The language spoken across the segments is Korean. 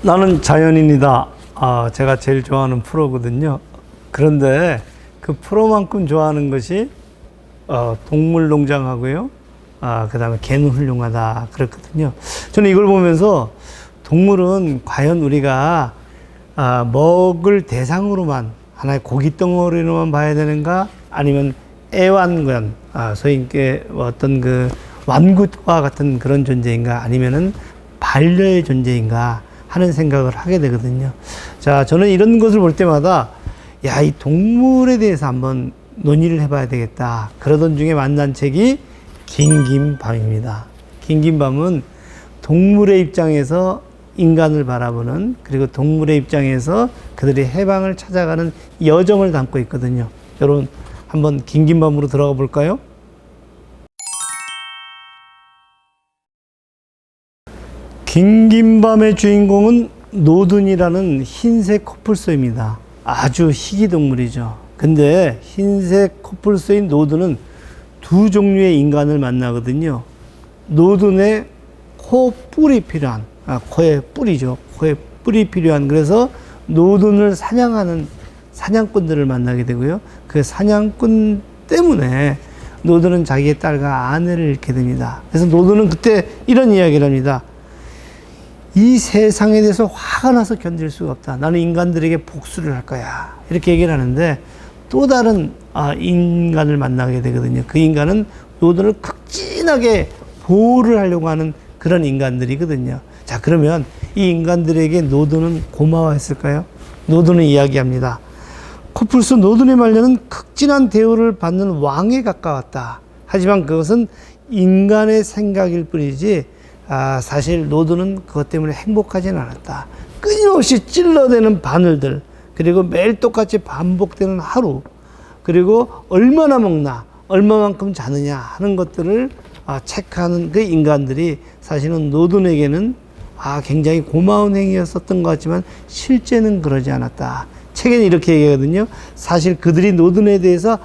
나는 자연인이다. 제가 제일 좋아하는 프로거든요. 그런데 그 프로만큼 좋아하는 것이 동물농장하고요. 그 다음에 개는 훌륭하다. 그렇거든요. 저는 이걸 보면서 동물은 과연 우리가 먹을 대상으로만 하나의 고기 덩어리로만 봐야 되는가? 아니면 애완견, 소위 어떤 그 완굿과 같은 그런 존재인가? 아니면은 반려의 존재인가? 하는 생각을 하게 되거든요. 자, 저는 이런 것을 볼 때마다 이 동물에 대해서 한번 논의를 해봐야 되겠다. 그러던 중에 만난 책이 긴긴밤입니다. 긴긴밤은 동물의 입장에서 인간을 바라보는, 그리고 동물의 입장에서 그들의 해방을 찾아가는 여정을 담고 있거든요. 여러분, 한번 긴긴밤으로 들어가 볼까요? 긴긴밤의 주인공은 노든이라는 흰색 코뿔소입니다. 아주 희귀 동물이죠. 근데 흰색 코뿔소인 노든은 두 종류의 인간을 만나거든요. 노든의 코 뿔이 필요한, 코에 뿔이죠. 코에 뿔이 필요한, 그래서 노든을 사냥하는 사냥꾼들을 만나게 되고요. 그 사냥꾼 때문에 노든은 자기의 딸과 아내를 잃게 됩니다. 그래서 노든은 그때 이런 이야기를 합니다. 이 세상에 대해서 화가 나서 견딜 수가 없다. 나는 인간들에게 복수를 할 거야. 이렇게 얘기를 하는데 또 다른 인간을 만나게 되거든요. 그 인간은 노든을 극진하게 보호를 하려고 하는 그런 인간들이거든요. 자, 그러면 이 인간들에게 노든은 고마워했을까요? 노든은 이야기합니다. 코뿔소 노든의 말년은 극진한 대우를 받는 왕에 가까웠다. 하지만 그것은 인간의 생각일 뿐이지 사실 노든은 그것 때문에 행복하지는 않았다. 끊임없이 찔러대는 바늘들, 그리고 매일 똑같이 반복되는 하루, 그리고 얼마나 먹나, 얼마만큼 자느냐 하는 것들을 체크하는 그 인간들이 사실은 노든에게는 굉장히 고마운 행위였었던 것 같지만 실제는 그러지 않았다. 책에는 이렇게 얘기하거든요. 사실 그들이 노든에 대해서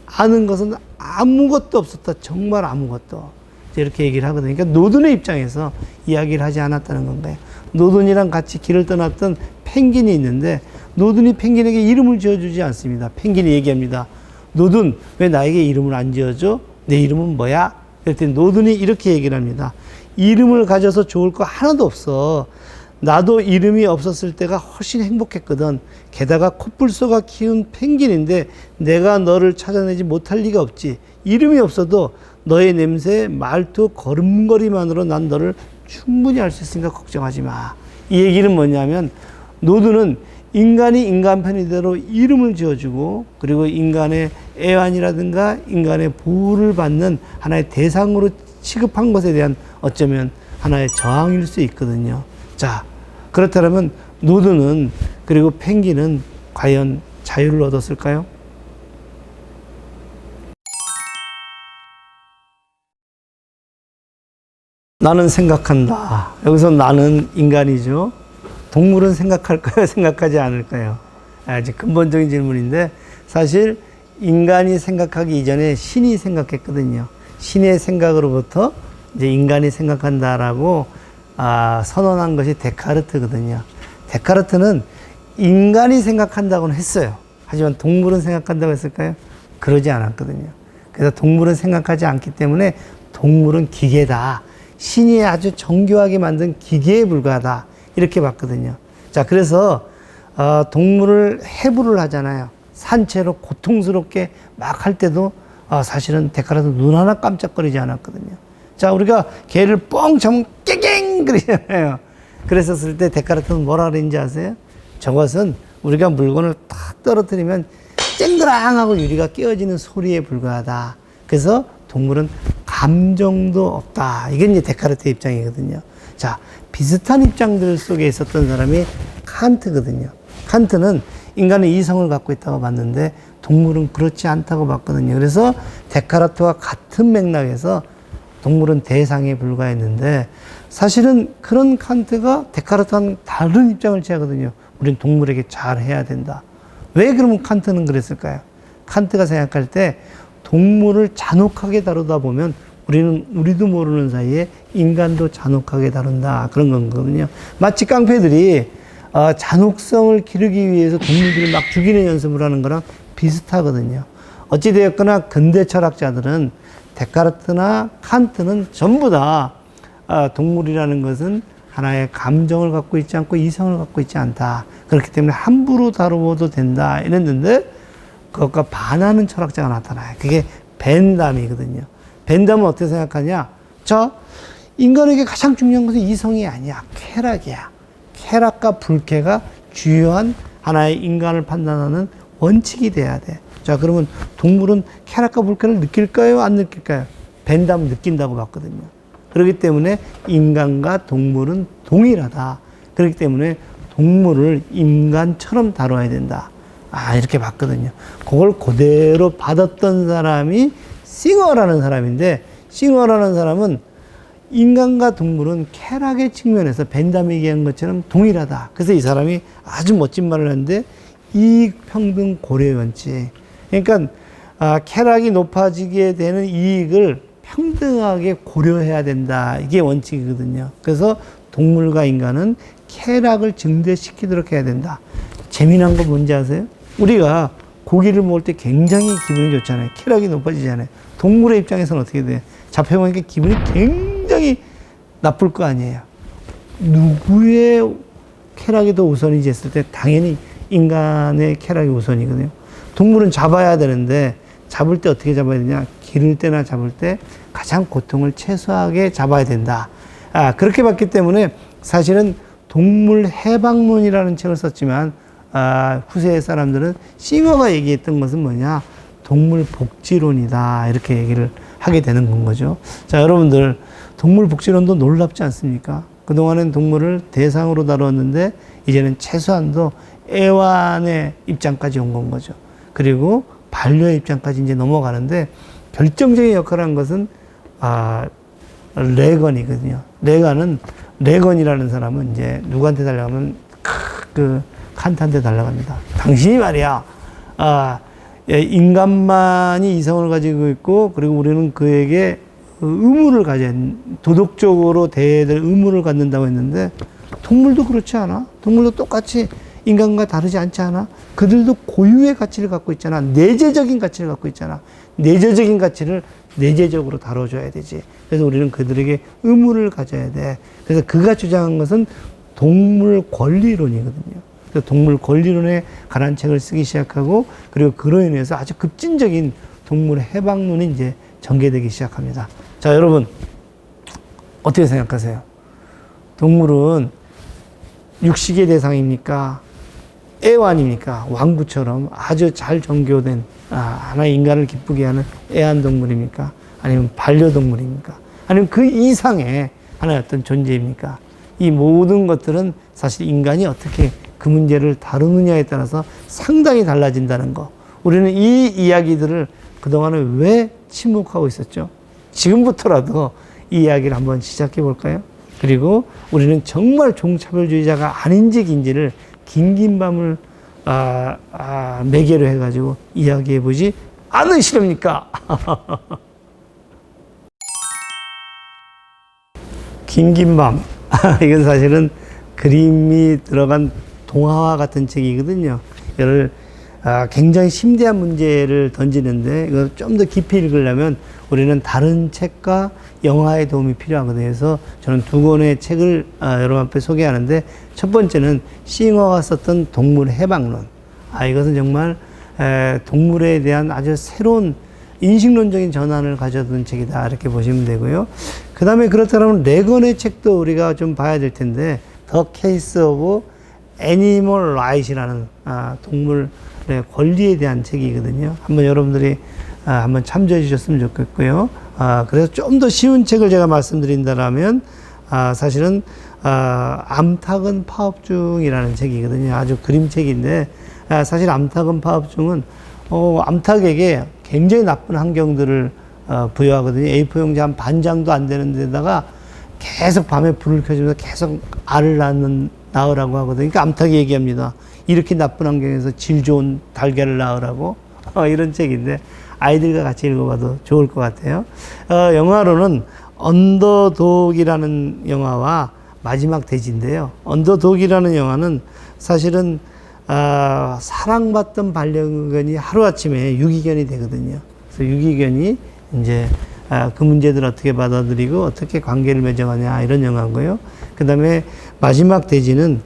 아는 것은 아무것도 없었다. 정말 아무것도. 이렇게 얘기를 하거든요. 그러니까 노든의 입장에서 이야기를 하지 않았다는 건가요? 노든이랑 같이 길을 떠났던 펭귄이 있는데 노든이 펭귄에게 이름을 지어주지 않습니다. 펭귄이 얘기합니다. 노든, 왜 나에게 이름을 안 지어줘? 내 이름은 뭐야? 그랬더니 노든이 이렇게 얘기를 합니다. 이름을 가져서 좋을 거 하나도 없어. 나도 이름이 없었을 때가 훨씬 행복했거든. 게다가 코뿔소가 키운 펭귄인데 내가 너를 찾아내지 못할 리가 없지. 이름이 없어도 너의 냄새, 말투, 걸음걸이만으로 난 너를 충분히 알 수 있으니까 걱정하지 마. 이 얘기는 뭐냐면 노든은 인간이 인간 편의대로 이름을 지어주고, 그리고 인간의 애완이라든가 인간의 보호를 받는 하나의 대상으로 취급한 것에 대한 어쩌면 하나의 저항일 수 있거든요. 자, 그렇다면 노든은, 그리고 펭귄은 과연 자유를 얻었을까요? 나는 생각한다. 여기서 나는 인간이죠. 동물은 생각할까요? 생각하지 않을까요? 아주 근본적인 질문인데, 사실 인간이 생각하기 이전에 신이 생각했거든요. 신의 생각으로부터 이제 인간이 생각한다라고 선언한 것이 데카르트거든요. 데카르트는 인간이 생각한다고는 했어요. 하지만 동물은 생각한다고 했을까요? 그러지 않았거든요. 그래서 동물은 생각하지 않기 때문에 동물은 기계다. 신이 아주 정교하게 만든 기계에 불과하다. 이렇게 봤거든요. 자, 그래서 동물을 해부를 하잖아요. 산채로 고통스럽게 막 할 때도 사실은 데카르트 눈 하나 깜짝거리지 않았거든요. 자, 우리가 개를 뻥 차면 깨갱 그러잖아요. 그랬었을 때 데카르트는 뭐라 그랬는지 아세요? 저것은 우리가 물건을 탁 떨어뜨리면 쨍그랑하고 유리가 깨어지는 소리에 불과하다. 그래서 동물은 감정도 없다. 이게 이제 데카르트의 입장이거든요. 자, 비슷한 입장들 속에 있었던 사람이 칸트거든요. 칸트는 인간은 이성을 갖고 있다고 봤는데 동물은 그렇지 않다고 봤거든요. 그래서 데카르트와 같은 맥락에서 동물은 대상에 불과했는데 사실은 그런 칸트가 데카르트와는 다른 입장을 취하거든요. 우린 동물에게 잘해야 된다. 왜 그러면 칸트는 그랬을까요? 칸트가 생각할 때 동물을 잔혹하게 다루다 보면 우리도 모르는 사이에 인간도 잔혹하게 다룬다. 그런 거거든요. 마치 깡패들이 잔혹성을 기르기 위해서 동물들을 막 죽이는 연습을 하는 거랑 비슷하거든요. 어찌되었거나 근대 철학자들은 데카르트나 칸트는 전부 다 동물이라는 것은 하나의 감정을 갖고 있지 않고 이성을 갖고 있지 않다. 그렇기 때문에 함부로 다루어도 된다. 이랬는데 그것과 반하는 철학자가 나타나요. 그게 벤담이거든요. 벤담은 어떻게 생각하냐? 인간에게 가장 중요한 것은 이성이 아니야. 쾌락이야. 쾌락과 불쾌가 주요한 하나의 인간을 판단하는 원칙이 돼야 돼. 자, 그러면 동물은 쾌락과 불쾌를 느낄까요? 안 느낄까요? 벤담은 느낀다고 봤거든요. 그렇기 때문에 인간과 동물은 동일하다. 그렇기 때문에 동물을 인간처럼 다뤄야 된다. 이렇게 봤거든요. 그걸 그대로 받았던 사람이 싱어라는 사람인데, 싱어라는 사람은 인간과 동물은 쾌락의 측면에서 벤담이 얘기한 것처럼 동일하다. 그래서 이 사람이 아주 멋진 말을 하는데, 이익, 평등, 고려의 원칙. 그러니까 쾌락이 높아지게 되는 이익을 평등하게 고려해야 된다. 이게 원칙이거든요. 그래서 동물과 인간은 쾌락을 증대시키도록 해야 된다. 재미난 거 뭔지 아세요? 우리가 고기를 먹을 때 굉장히 기분이 좋잖아요. 쾌락이 높아지잖아요. 동물의 입장에서는 어떻게 돼요? 잡혀먹으니까 기분이 굉장히 나쁠 거 아니에요. 누구의 쾌락이 더 우선이지 했을 때 당연히 인간의 쾌락이 우선이거든요. 동물은 잡아야 되는데 잡을 때 어떻게 잡아야 되냐? 기를 때나 잡을 때 가장 고통을 최소하게 잡아야 된다. 그렇게 봤기 때문에 사실은 동물 해방론이라는 책을 썼지만 후세의 사람들은 싱어가 얘기했던 것은 뭐냐? 동물 복지론이다. 이렇게 얘기를 하게 되는 건 거죠. 자, 여러분들 동물 복지론도 놀랍지 않습니까? 그동안엔 동물을 대상으로 다뤘는데 이제는 최소한도 애완의 입장까지 온 건 거죠. 그리고 반려의 입장까지 이제 넘어가는데 결정적인 역할을 한 것은 레건이거든요. 레건이라는 사람은 이제 누구한테 달려가면 칸트한테 달려갑니다. 당신이 말이야, 인간만이 이성을 가지고 있고, 그리고 우리는 그에게 의무를 가져야, 도덕적으로 대해야 될 의무를 갖는다고 했는데, 동물도 그렇지 않아? 동물도 똑같이 인간과 다르지 않지 않아? 그들도 고유의 가치를 갖고 있잖아. 내재적인 가치를 갖고 있잖아. 내재적인 가치를 내재적으로 다뤄줘야 되지. 그래서 우리는 그들에게 의무를 가져야 돼. 그래서 그가 주장한 것은 동물 권리론이거든요. 그래서 동물 권리론에 관한 책을 쓰기 시작하고, 그리고 그로 인해서 아주 급진적인 동물 해방론이 이제 전개되기 시작합니다. 자, 여러분, 어떻게 생각하세요? 동물은 육식의 대상입니까? 애완입니까? 왕구처럼 아주 잘 정교된 하나의 인간을 기쁘게 하는 애완동물입니까? 아니면 반려동물입니까? 아니면 그 이상의 하나의 어떤 존재입니까? 이 모든 것들은 사실 인간이 어떻게 그 문제를 다루느냐에 따라서 상당히 달라진다는 거. 우리는 이 이야기들을 그동안에 왜 침묵하고 있었죠? 지금부터라도 이 이야기를 한번 시작해 볼까요? 그리고 우리는 정말 종차별주의자가 아닌지인지를 긴긴 밤을 매개로 해가지고 이야기해 보지 않으시렵니까? 긴긴 밤. 이건 사실은 그림이 들어간 동화와 같은 책이거든요. 이걸 굉장히 심대한 문제를 던지는데 이걸 좀 더 깊이 읽으려면 우리는 다른 책과 영화의 도움이 필요하거든요. 그래서 저는 두 권의 책을 여러분 앞에 소개하는데, 첫 번째는 싱어가 썼던 동물 해방론. 이것은 정말 동물에 대한 아주 새로운 인식론적인 전환을 가져둔 책이다. 이렇게 보시면 되고요. 그 다음에 그렇다면 레건의 책도 우리가 좀 봐야 될 텐데, The Case of Animal Rights이라는 동물의 권리에 대한 책이거든요. 한번 여러분들이 한번 참조해 주셨으면 좋겠고요. 그래서 좀 더 쉬운 책을 제가 말씀드린다면, 사실은 암탉은 파업중이라는 책이거든요. 아주 그림책인데, 사실 암탉은 파업중은 암탉에게 굉장히 나쁜 환경들을 부여하거든요. A4 용지 한 반 장도 안 되는 데다가 계속 밤에 불을 켜주면서 계속 알을 낳으라고 하거든요. 그러니까 암탉이 얘기합니다. 이렇게 나쁜 환경에서 질 좋은 달걀을 낳으라고. 이런 책인데, 아이들과 같이 읽어봐도 좋을 것 같아요. 영화로는 언더독이라는 영화와 마지막 돼지인데요. 언더독이라는 영화는 사실은 사랑받던 반려견이 하루아침에 유기견이 되거든요. 그래서 유기견이 이제 그 문제들을 어떻게 받아들이고 어떻게 관계를 맺어가냐 이런 영화고요. 그 다음에 마지막 돼지는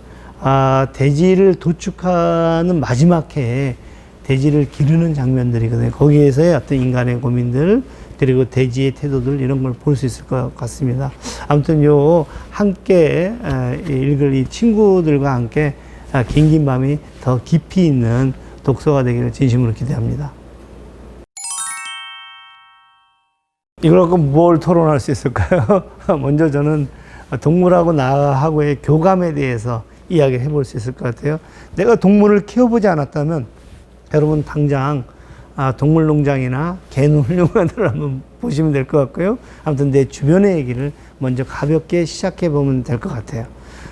돼지를 도축하는 마지막 해에 돼지를 기르는 장면들이거든요. 거기에서의 어떤 인간의 고민들 그리고 돼지의 태도들 이런 걸 볼 수 있을 것 같습니다. 아무튼 함께 읽을 이 친구들과 함께 긴긴 밤이 더 깊이 있는 독서가 되기를 진심으로 기대합니다. 이걸 갖고 뭘 토론할 수 있을까요? 먼저 저는 동물하고 나하고의 교감에 대해서 이야기를 해볼 수 있을 것 같아요. 내가 동물을 키워보지 않았다면 여러분 당장 동물농장이나 개놀이원을 한번 보시면 될 것 같고요. 아무튼 내 주변의 얘기를 먼저 가볍게 시작해 보면 될 것 같아요.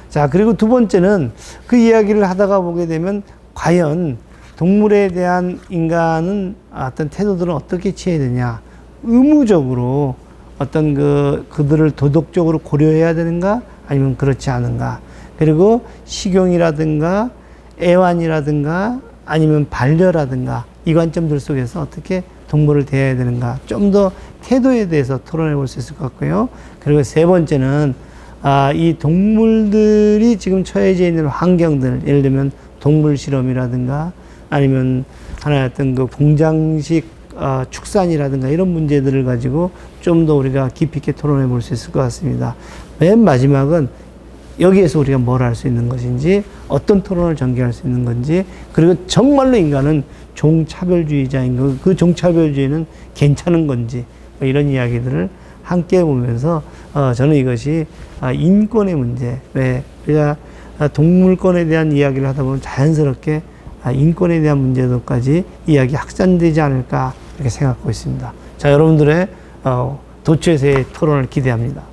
자, 그리고 두 번째는 그 이야기를 하다가 보게 되면 과연 동물에 대한 인간은 어떤 태도들은 어떻게 취해야 되냐. 의무적으로 어떤 그들을 도덕적으로 고려해야 되는가 아니면 그렇지 않은가. 그리고 식용이라든가 애완이라든가 아니면 반려라든가 이 관점들 속에서 어떻게 동물을 대해야 되는가. 좀 더 태도에 대해서 토론해 볼 수 있을 것 같고요. 그리고 세 번째는 이 동물들이 지금 처해져 있는 환경들, 예를 들면 동물 실험이라든가 아니면 하나의 어떤 그 공장식 축산이라든가 이런 문제들을 가지고 좀 더 우리가 깊이 있게 토론해 볼 수 있을 것 같습니다. 맨 마지막은 여기에서 우리가 뭘 할 수 있는 것인지, 어떤 토론을 전개할 수 있는 건지, 그리고 정말로 인간은 종차별주의자인 거, 그 종차별주의는 괜찮은 건지, 뭐 이런 이야기들을 함께 보면서 저는 이것이 인권의 문제, 왜 우리가 동물권에 대한 이야기를 하다 보면 자연스럽게 인권에 대한 문제도까지 이야기 확산되지 않을까 이렇게 생각하고 있습니다. 자, 여러분들의 도처에서의 토론을 기대합니다.